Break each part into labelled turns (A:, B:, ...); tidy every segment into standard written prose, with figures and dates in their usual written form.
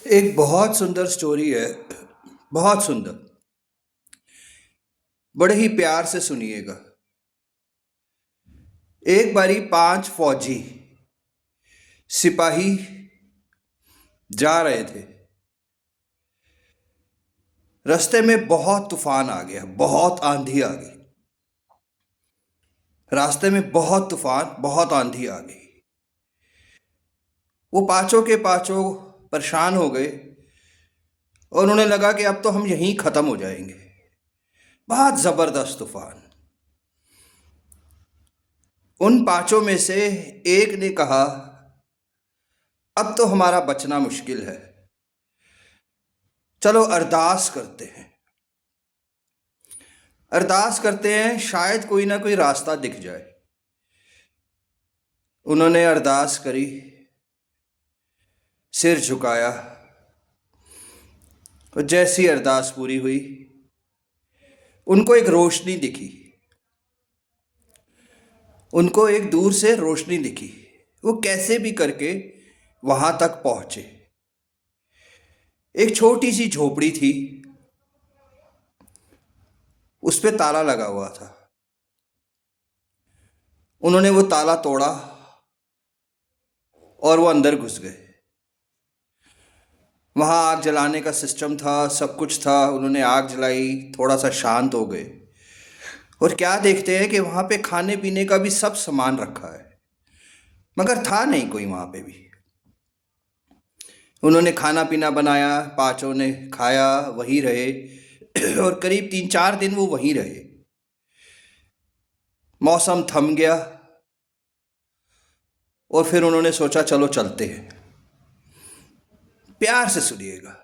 A: एक बहुत सुंदर स्टोरी है। बहुत सुंदर। बड़े ही प्यार से सुनिएगा। एक बारी 5 फौजी सिपाही जा रहे थे। रास्ते में बहुत तूफान आ गया, बहुत आंधी आ गई। रास्ते में बहुत तूफान, बहुत आंधी आ गई। वो पांचों के पांचों परेशान हो गए और उन्हें लगा कि अब तो हम यहीं खत्म हो जाएंगे। बहुत जबरदस्त तूफान। उन पांचों में से एक ने कहा, अब तो हमारा बचना मुश्किल है, चलो अरदास करते हैं। अरदास करते हैं, शायद कोई ना कोई रास्ता दिख जाए। उन्होंने अरदास करी, सिर झुकाया, और जैसी अरदास पूरी हुई उनको एक रोशनी दिखी। उनको एक दूर से रोशनी दिखी। वो कैसे भी करके वहां तक पहुंचे। एक छोटी सी झोपड़ी थी, उस पे ताला लगा हुआ था। उन्होंने वो ताला तोड़ा और वो अंदर घुस गए। वहां आग जलाने का सिस्टम था, सब कुछ था। उन्होंने आग जलाई, थोड़ा सा शांत हो गए और क्या देखते हैं कि वहां पे खाने पीने का भी सब सामान रखा है, मगर था नहीं कोई वहां पे भी। उन्होंने खाना पीना बनाया, पांचों ने खाया, वहीं रहे और करीब 3-4 दिन वो वहीं रहे। मौसम थम गया और फिर उन्होंने सोचा चलो चलते हैं। प्यार से सुनिएगा।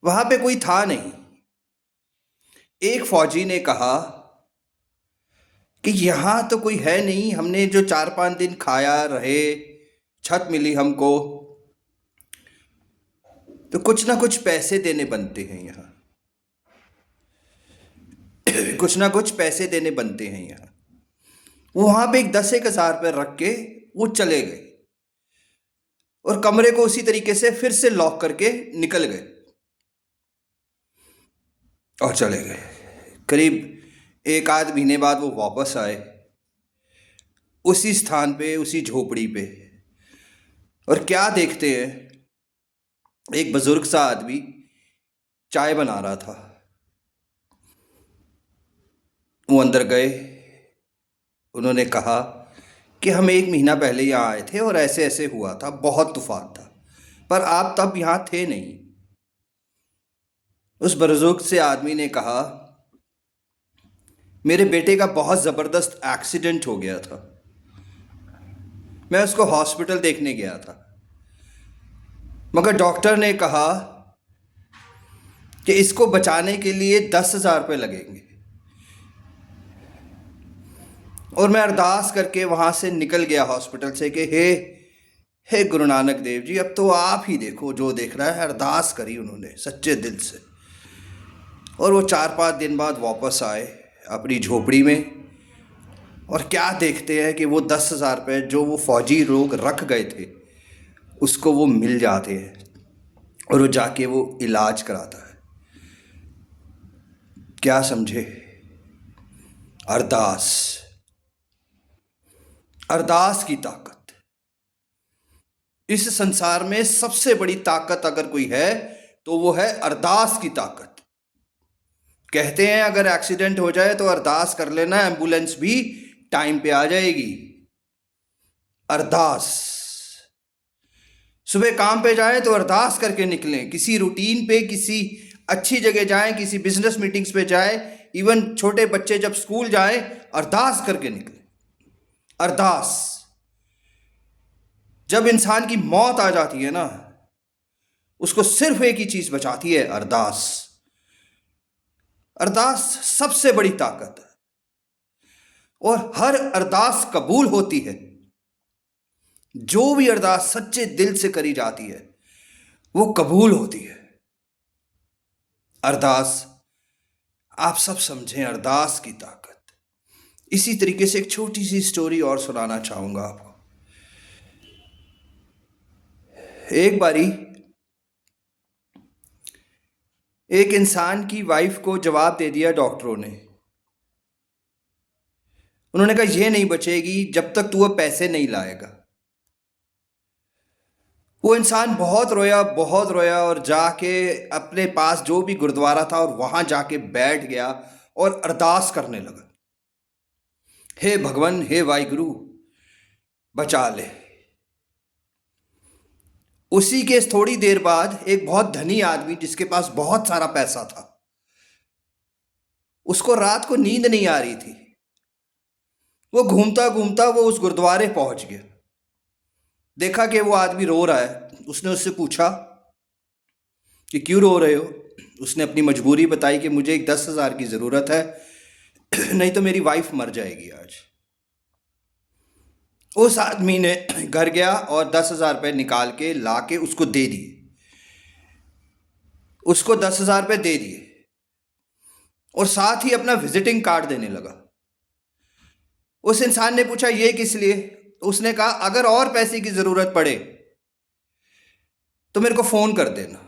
A: वहां पे कोई था नहीं। एक फौजी ने कहा कि यहां तो कोई है नहीं, हमने जो 4-5 दिन खाया रहे, छत मिली हमको, तो कुछ ना कुछ पैसे देने बनते हैं यहाँ। कुछ ना कुछ पैसे देने बनते हैं यहाँ। वो वहां पे एक 10,000 रुपये रख के वो चले गए और कमरे को उसी तरीके से फिर से लॉक करके निकल गए और चले गए। करीब 1 आध महीने बाद वो वापस आए, उसी स्थान पे, उसी झोपड़ी पे। और क्या देखते हैं, एक बुजुर्ग सा आदमी चाय बना रहा था। वो अंदर गए। उन्होंने कहा कि हम 1 महीना पहले यहाँ आए थे और ऐसे ऐसे हुआ था, बहुत तूफान था, पर आप तब यहाँ थे नहीं। उस बुजुर्ग से आदमी ने कहा, मेरे बेटे का बहुत ज़बरदस्त एक्सीडेंट हो गया था, मैं उसको हॉस्पिटल देखने गया था, मगर डॉक्टर ने कहा कि इसको बचाने के लिए 10,000 रुपये लगेंगे। और मैं अरदास करके वहाँ से निकल गया हॉस्पिटल से कि हे गुरु नानक देव जी, अब तो आप ही देखो जो देख रहा है। अरदास करी उन्होंने सच्चे दिल से। और वो 4-5 दिन बाद वापस आए अपनी झोपड़ी में। और क्या देखते हैं कि वो 10,000 रुपये जो वो फौजी लोग रख गए थे, उसको वो मिल जाते हैं और वो जाके वो इलाज कराता है। क्या समझे? अरदास। अरदास की ताकत। इस संसार में सबसे बड़ी ताकत अगर कोई है तो वो है अरदास की ताकत। कहते हैं अगर एक्सीडेंट हो जाए तो अरदास कर लेना, एम्बुलेंस भी टाइम पे आ जाएगी। अरदास। सुबह काम पे जाएं तो अरदास करके निकलें। किसी रूटीन पे, किसी अच्छी जगह जाएं, किसी बिजनेस मीटिंग्स पे जाएं, इवन छोटे बच्चे जब स्कूल जाएं, अरदास करके निकलें। अरदास। जब इंसान की मौत आ जाती है ना, उसको सिर्फ एक ही चीज बचाती है, अरदास। अरदास सबसे बड़ी ताकत है और हर अरदास कबूल होती है। जो भी अरदास सच्चे दिल से करी जाती है वो कबूल होती है। अरदास। आप सब समझें अरदास की ताकत। इसी तरीके से एक छोटी सी स्टोरी और सुनाना चाहूंगा आपको। एक बारी एक इंसान की वाइफ को जवाब दे दिया डॉक्टरों ने। उन्होंने कहा ये नहीं बचेगी जब तक तू वो पैसे नहीं लाएगा। वो इंसान बहुत रोया और जाके अपने पास जो भी गुरुद्वारा था और वहां जाके बैठ गया और अरदास करने लगा, हे भगवान, हे वाहिगुरु, बचा ले। उसी के थोड़ी देर बाद एक बहुत धनी आदमी जिसके पास बहुत सारा पैसा था, उसको रात को नींद नहीं आ रही थी। वो घूमता घूमता वो उस गुरुद्वारे पहुंच गया। देखा कि वो आदमी रो रहा है। उसने उससे पूछा कि क्यों रो रहे हो। उसने अपनी मजबूरी बताई कि मुझे एक 10,000 की ज़रूरत है, नहीं तो मेरी वाइफ मर जाएगी आज। उस आदमी ने घर गया और 10,000 रुपये निकाल के ला के उसको दे दिए। उसको 10,000 रुपये दे दिए और साथ ही अपना विजिटिंग कार्ड देने लगा। उस इंसान ने पूछा ये किस लिए। उसने कहा अगर और पैसे की ज़रूरत पड़े तो मेरे को फ़ोन कर देना।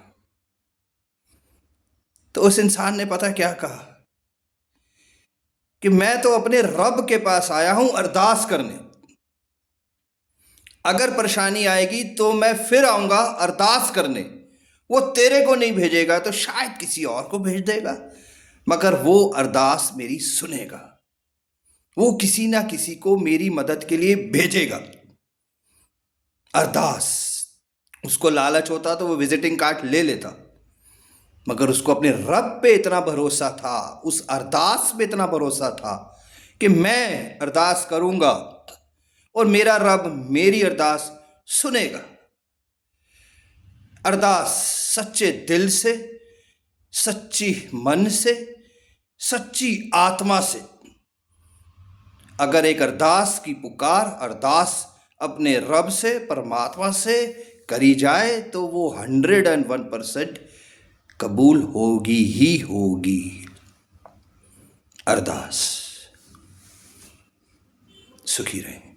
A: तो उस इंसान ने पता क्या कहा कि मैं तो अपने रब के पास आया हूं अरदास करने। अगर परेशानी आएगी तो मैं फिर आऊंगा अरदास करने। वो तेरे को नहीं भेजेगा तो शायद किसी और को भेज देगा, मगर वो अरदास मेरी सुनेगा। वो किसी ना किसी को मेरी मदद के लिए भेजेगा। अरदास। उसको लालच होता तो वो विजिटिंग कार्ड ले लेता, मगर उसको अपने रब पे इतना भरोसा था, उस अरदास पे इतना भरोसा था कि मैं अरदास करूंगा और मेरा रब मेरी अरदास सुनेगा। अरदास सच्चे दिल से, सच्ची मन से, सच्ची आत्मा से। अगर एक अरदास की पुकार, अरदास अपने रब से, परमात्मा से करी जाए तो वो 101% कबूल होगी ही होगी। अरदास। सुखी रहें।